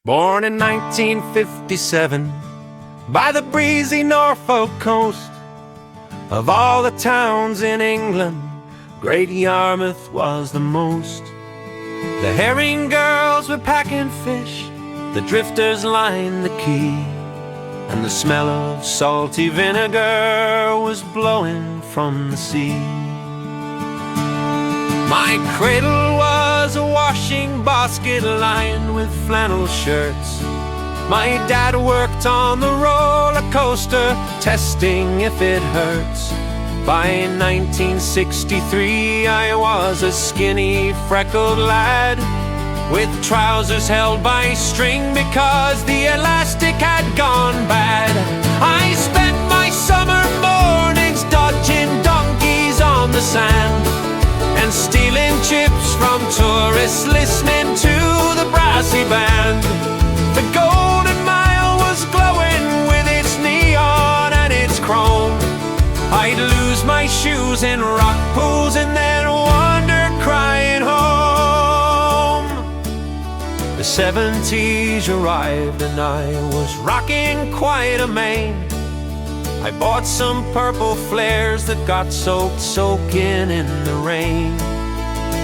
Born in 1957 by the breezy Norfolk coast, of all the towns in England, great Yarmouth was the most. The herring girls were packing fish, the drifters lined the quay, and the smell of salty vinegar was blowing from the sea. My cradle was a washing basket lined with flannel shirts. My dad worked on the roller coaster, testing if it hurts. By 1963 I was a skinny, freckled lad, with trousers held by string because the elastic had gone bad. I spent my summer mornings dodging donkeys on the sand, and stealing chips from tourists listening to the brassy band. The Golden Mile was glowing with its neon and its chrome. I'd lose my shoes in rock pools and then wander crying home. The 70s arrived and I was rocking quite a mane. I bought some purple flares that got soaking in the rain.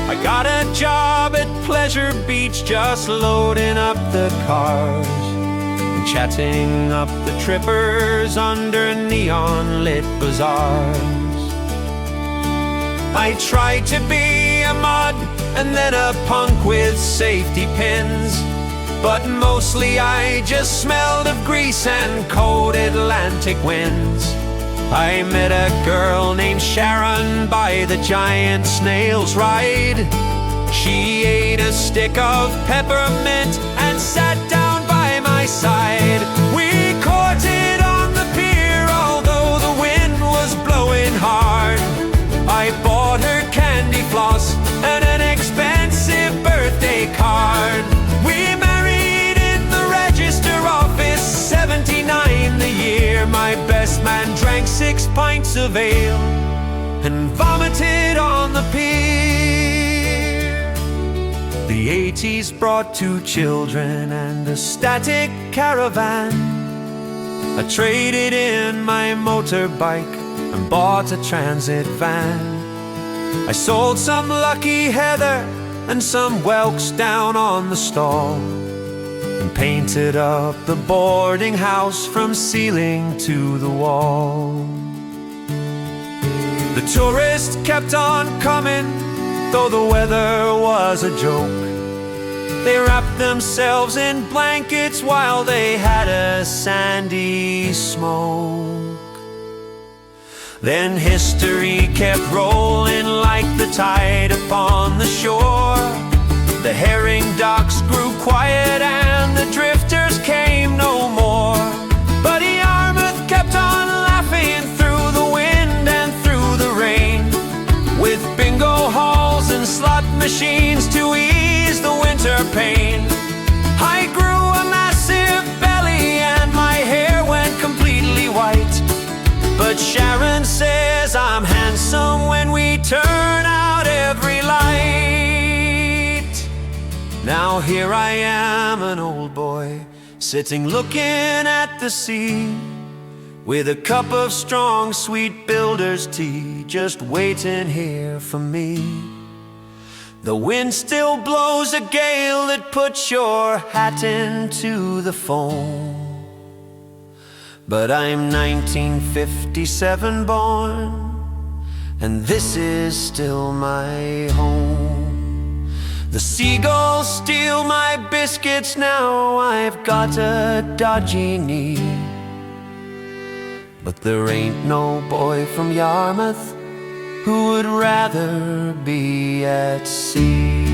I got a job at Pleasure Beach, just loading up the cars and chatting up the trippers under neon-lit bazaars. I tried to be a mud and then a punk with safety pins, but mostly I just smelled of grease and cold Atlantic winds. I met a girl named Sharon by the giant snail's ride. She ate a stick of peppermint and sat down by my side. We courted on the pier, although the wind was blowing hard. I bought her candy floss and an expensive birthday card. We married in the register office, 79 the year. My best man drank 6 pints of ale and vomited on the pier. The 80s brought 2 children and a static caravan. I traded in my motorbike and bought a transit van. I sold some lucky heather and some whelks down on the stall, and painted up the boarding house from ceiling to the wall. The tourists kept on coming, though the weather was a joke. They wrapped themselves in blankets while they had a sandy smoke. Then history kept rolling like the tide upon the shore. The herring docks grew quiet and the drifters came no more. But Yarmouth kept on laughing through the wind and through the rain, with bingo halls and slot machines to ease the winter pain. I grew a massive belly and my hair went completely white, but Sharon says I'm handsome when we turn out every light. Now here I am, an old boy, sitting looking at the sea, with a cup of strong, sweet builder's tea, just waiting here for me. The wind still blows a gale that puts your hat into the foam, but I'm 1957 born, and this is still my home. The seagulls steal my biscuits now, I've got a dodgy knee, but there ain't no boy from Yarmouth who would rather be at sea.